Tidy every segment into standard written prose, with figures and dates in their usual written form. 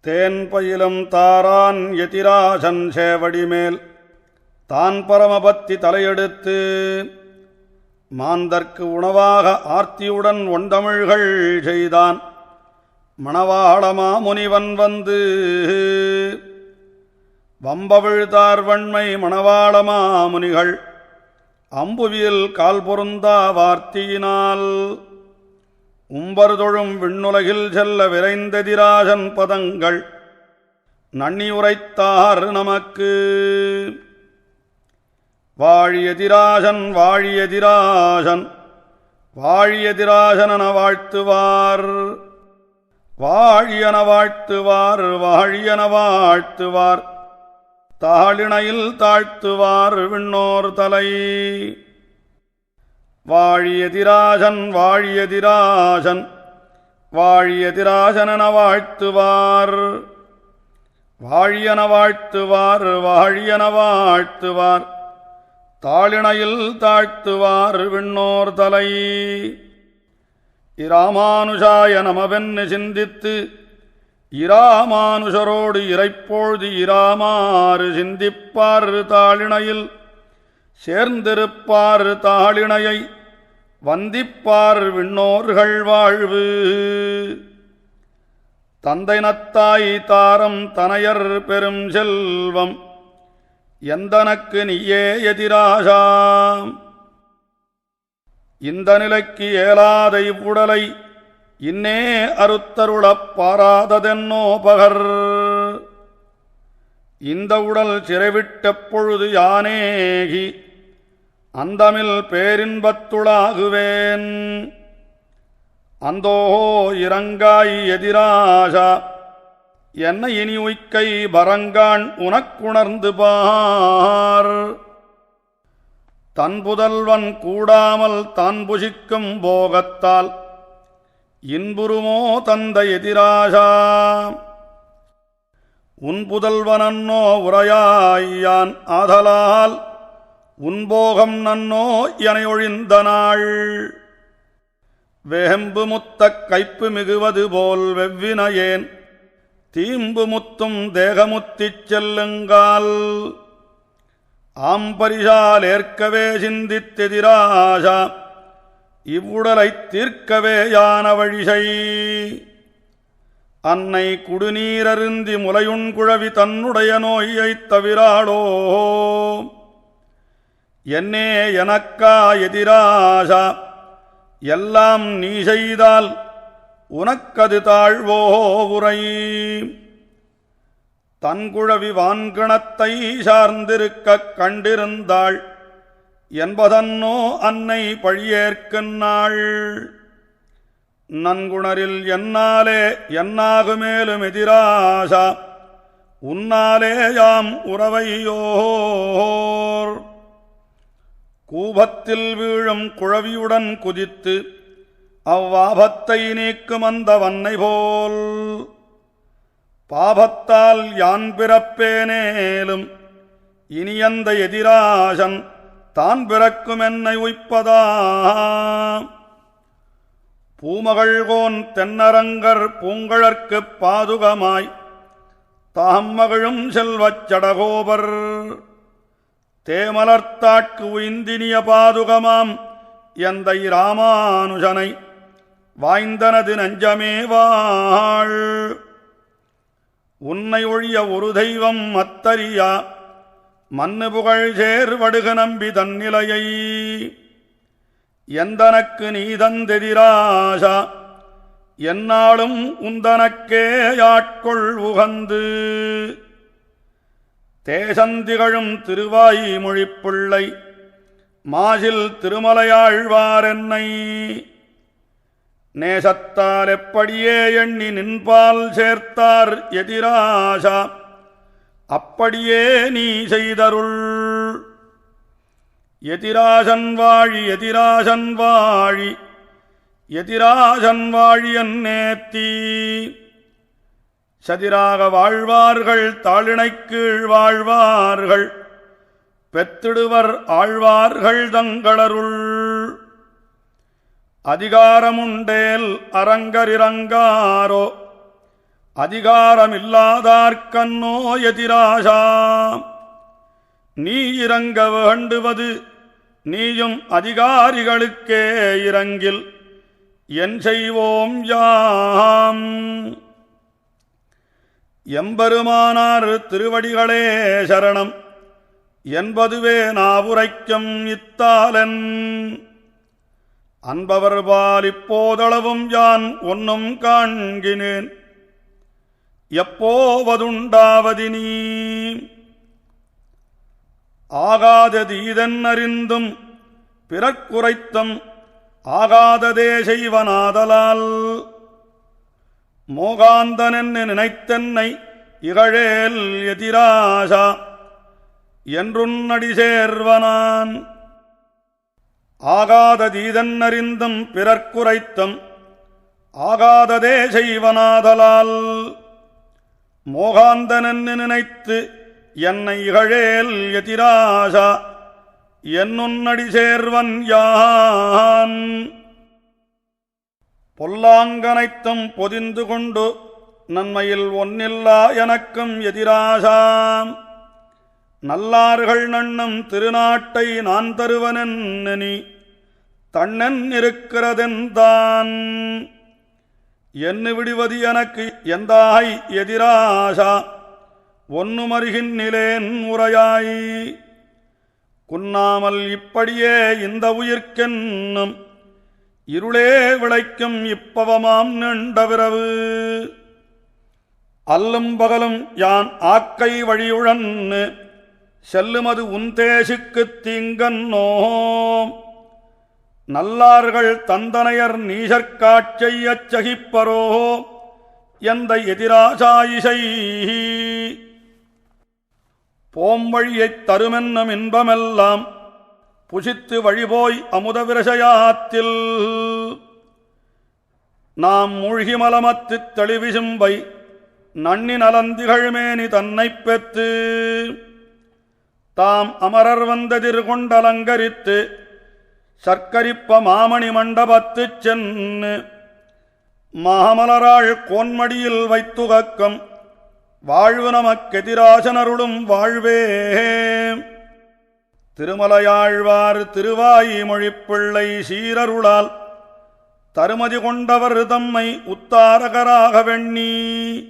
தேன் பயிலும் தாரான் எதிராசன் சேவடிமேல் தான் பரமபத்தி தலையெடுத்து மாந்தர்க்கு உணவாக ஆர்த்தியுடன் ஒண்டமிழ்கள் செய்தான். மணவாளமா முனிவன் வந்து வம்பவிழ்தார் வன்மை மணவாளமா முனிகள் அம்புவியில் கால் பொருந்தா வார்த்தியினால் உம்பர்தொழும் விண்ணுலகில் செல்ல விரைந்தெதிராசன் பதங்கள் நன்னியுரைத்தார் நமக்கு. வாழியதிராசன் வாழியதிராசன் வாழியதிராசன வாழ்த்துவார் வாழியன வாழ்த்துவார் வாழியன வாழ்த்துவார் தாளிணையில் தாழ்த்துவார் விண்ணோர் தலை. வாழியதிராசன் வாழியதிராசன் வாழியதிராசன வாழ்த்துவார் வாழியன வாழ்த்துவார் வாழியன வாழ்த்துவார் தாளிணையில் தாழ்த்துவார் விண்ணோர் தலை. இராமானுஷாய நமவென்னு சிந்தித்து இராமானுஷரோடு இறைப்பொழுது இராமாறு சிந்திப்பார் தாளிணையில் சேர்ந்திருப்பார் தாளிணையை வந்திப்பார் விண்ணோர்கள் வாழ்வு. தந்தை நத்தாய் தாரம் தனையர் பெரும் செல்வம் எந்தனக்கு நீயே எதிராசா. இந்த நிலைக்கு ஏலாத இவ்வுடலை இன்னே அறுத்தருளப் பாராததென்னோ பகர். இந்த உடல் சிறைவிட்டெப்பொழுது யானேகி அந்தமில் பேரின்பத்துளாகுவேன். அந்தோ இறங்காய் எதிராசா என்னை இனி உய்க்கை பரங்கான் உனக்குணர்ந்து பார். தன் புதல்வன் கூடாமல் தான் புசிக்கும் போகத்தால் இன்புருமோ தந்த எதிராசா. உன் புதல்வனன்னோ உரையாயான் ஆதலால் உன்போகம் நன்னோ என ஒழிந்த நாள். வேம்பு முத்தக் கைப்பு மிகுவது போல் வெவ்வினையேன் தீம்பு முத்தும் தேகமுத்திச் செல்லுங்கால். ஆம்பரிசால் ஏற்கவே சிந்தித்தெதிராசா இவ்வுடலைத் தீர்க்கவே யான வழிசை. அன்னை குடுநீரருந்தி முலையுண் குழவி தன்னுடைய நோயைத் தவிராளோ என்னே எனக்கா எதிராசா. எல்லாம் நீ செய்தால் உனக்கது தாழ்வோ உரை. தன்குழவி வான்கணத்தை சார்ந்திருக்கக் கண்டிருந்தாள் என்பதன்னோ அன்னை பழியேற்கன்னாள். நன்குணரில் என்னாலே என்னாகுமேலும் எதிராசா உன்னாலே யாம் உறவையோர். கூபத்தில் வீழும் குழவியுடன் குதித்து அவ்வாபத்தை நீக்கும் அந்த வன்னை போல் பாபத்தால் யான் பிறப்பேனேலும் இனி அந்த எதிராசன் தான் பிறக்கும் என்னை உய்ப்பதா. பூமகள்கோன் தென்னரங்கர் பூங்கழற்குப் பாதுகமாய் தாம் மகிழும் செல்வச் சடகோபர் தேமலர்த்தாட்கு உய்ந்தினிய பாதுகமாம் எந்தை இராமானுஜனை வாய்ந்தனது நஞ்சமே வாழ். உன்னை ஒழிய ஒரு தெய்வம் அத்தறியா மன்னு புகழ் சேர் வடுக நம்பி தன்னிலையை. எந்தனக்கு நீ தந்தெதிராசா என்னாலும் உந்தனக்கே யாட்கொள் உகந்து. தேசந்திகழும் திருவாய் மொழிப்பிள்ளை மாசில் திருமலையாழ்வாரென்னை நேசத்தால் எப்படியே எண்ணி நின்பால் சேர்த்தார் எதிராசா அப்படியே நீ செய்தருள். எதிராசன் வாழி எதிராசன் வாழி எதிராசன் வாழியன் நேத்தி. சதிராக வாழ்வார்கள் தாளிணைக் கீழ் வாழ்வார்கள் பெத்திடுவர் ஆழ்வார்கள் தங்களருள். அதிகாரமுண்டேல் அரங்கரிரங்காரோ அதிகாரமில்லாதார்க்கன்னோ எதிராசா. நீ இறங்க வேண்டுவது நீயும் அதிகாரிகளுக்கே இறங்கில் என் செய்வோம் யாம். எம்பெருமானார் திருவடிகளே சரணம் என்பதுவே நாவுரைக்கும் இத்தாலன். அன்பவர்பால் இப்போதளவும் யான் ஒன்னும் காண்கினேன் எப்போவதுண்டாவதினீ. ஆகாததீதன் அறிந்தும் பிறக்குரைத்தம் ஆகாததே செய்வனாதலால் மோகாந்தனென்னு நினைத்தென்னை இகழேல் எதிராசா என்றுன்னடி சேர்வனான். ஆகாததீதன் அறிந்தும் பிறர்க்குரைத்தம் ஆகாததே செய்வனாதலால் மோகாந்தனென்னு நினைத்து என்னை இகழேல் எதிராசா என்னுன்னடி சேர்வன் யான். பொல்லாங்கனைத்தும் பொதிந்து கொண்டு நன்மையில் ஒன்னில்லா எனக்கும் எதிராசாம். நல்லார்கள் நண்ணும் திருநாட்டை நான் தருவனென்னி தன்னன் இருக்கிறதென்தான். என்னு விடுவது எனக்கு எந்தாய் எதிராசா ஒன்னுமருகின்னிலேன் உரையாய். குன்னாமல் இப்படியே இந்த உயிர்க்கென்னும் இருளே விளைக்கும் இப்பவமாம் நீண்டவிரவு. அல்லும் பகலும் யான் ஆக்கை வழியுழன்னு செல்லுமது உந்தேசுக்குத் தீங்கன்னோ. நல்லார்கள் தந்தனையர் நீசற்காட்செய்யச் சகிப்பரோ எந்த எதிராசாயிசை. போம்வழியைத் தருமென்னும் இன்பமெல்லாம் புசித்து வழிபோய் அமுத விரசயாத்தில் நாம் மூழ்கி மலமத்துத் தெளிவிசும்பை நன்னி நலந்திகழ்மேனி தன்னைப் பெற்று தாம் அமரர் வந்ததிர் கொண்டலங்கரித்து சர்க்கரிப்ப மாமணி மண்டபத்துச் சென்னு மாமலராள் கோன்மடியில் வைத்துகக்கம் வாழ்வு நமக்கெதிராசனருளும் வாழ்வே. திருமலையாழ்வார் திருவாயி மொழிப்பிள்ளை சீரருளால் தருமதி கொண்டவர் தம்மை உத்தாரகராக வெண்ணி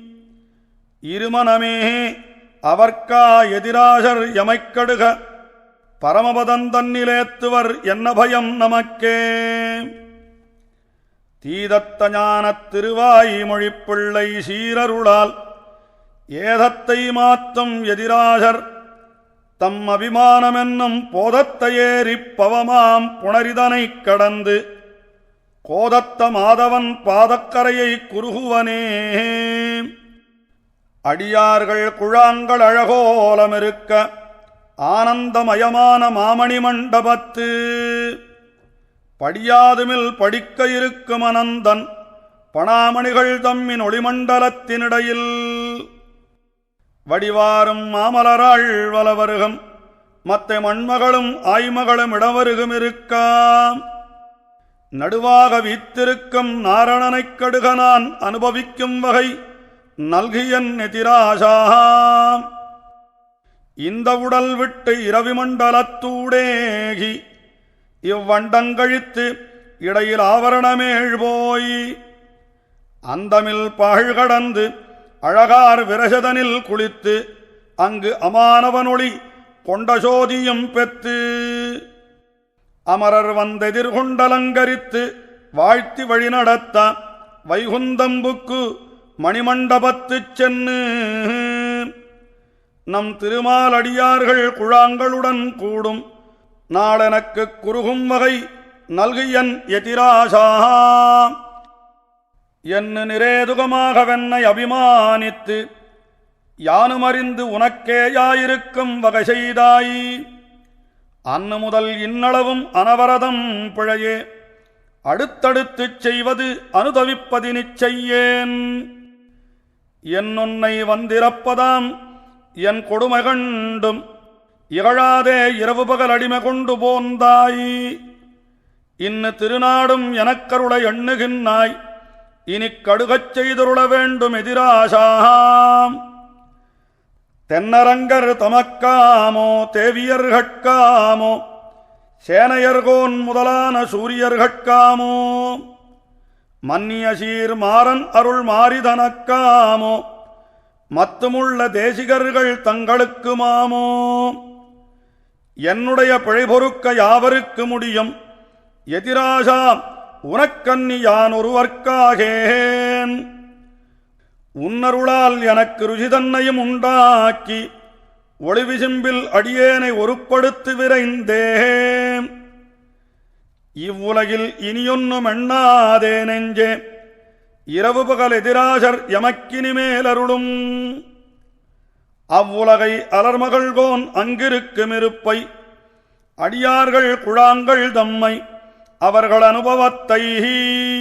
இருமனமே அவர்க்கா எதிராசர் எமைக்கடுக பரமபதந்தன்னிலேத்துவர் என்ன பயம் நமக்கே. தீதத்த ஞானத் திருவாயி மொழிப்பிள்ளை சீரருளால் ஏதத்தை மாத்தும் எதிராசர் தம் அபிமானமென்னும் போதத்தையேறிப் பவமாம் புணரிதனைக் கடந்து கோதத்த மாதவன் பாதக்கரையை குறுகுவனே. அடியார்கள் குழாங்கள் அழகோலமிருக்க ஆனந்தமயமான மாமணி மண்டபத்து படியாதுமில் படிக்க இருக்கும் அனந்தன் பணாமணிகள் தம்மின் ஒளிமண்டலத்தினிடையில் வடிவாரும் மாமலராள் வலவருகம் மத்த மண்மகளும் ஆய்மகளும் இடவருகும் இருக்காம். நடுவாக வீத்திருக்கும் நாரணனைக் கடுக நான் அனுபவிக்கும் வகை நல்கியன் எதிராசாம். இந்த உடல் விட்டு இரவிமண்டலத்தூடேகி இவ்வண்டங்கழித்து இடையில் ஆவரணமேழ் போய் அந்தமில் பாழ் கடந்து அழகார் விரசதனில் குளித்து அங்கு அமானவனொளி கொண்ட சோதியும் பெற்று அமரர் வந்தெதிர்கொண்டலங்கரித்து வாழ்த்தி வழிநடத்த வைகுந்தம்புக்கு மணிமண்டபத்துச் சென்னு நம் திருமாலடியார்கள் குழாங்களுடன் கூடும் நாளெனக்கு குறுகும் வகை நல்கியன் எதிராசா. என்ன நிரேதுகமாகவென்னை அபிமானித்து யானுமறிந்து உனக்கேயாயிருக்கும் வகை செய்தாய். அன்னு முதல் இன்னளவும் அனவரதம் பிழையே அடுத்தடுத்துச் செய்வது அனுதவிப்பதி நிச்சையேன். என்னுன்னை வந்திரப்பதாம் என் கொடுமை கண்டும் இகழாதே இரவு பகல் அடிமை கொண்டு போந்தாய். இன்னு திருநாடும் எனக்கருளை எண்ணுகின்றாய் இனிக் கடுகச் செய்தருள வேண்டும் எதிராசாம். தென்னரங்கர் தமக்காமோ தேவியர்கட்காமோ சேனையர்கோன் முதலான சூரியர்கட்காமோ மன்னிய சீர் மாறன் அருள் மாறிதனக்காமோ மத்துமுள்ள தேசிகர்கள் தங்களுக்கு மாமோ. என்னுடைய பிழை பொறுக்க யாவருக்கு முடியும் எதிராசா உனக்கன்னி யான் ஒருவர்க்காகேன். உன்னருளால் எனக்கு ருசிதன்னையும் உண்டாக்கி ஒளிவிசிம்பில் அடியேனை ஒருப்படுத்து விரைந்தேன். இவ்வுலகில் இனியொன்னும் எண்ணாதே நெஞ்சே இரவு பகல் எதிராசர் எமக்கினிமேலருளும். அவ்வுலகை அலர்மகள்கோன் அங்கிருக்கும் இருப்பை அடியார்கள் குழாங்கள் தம்மை அவர்கள் அனுபவத்தை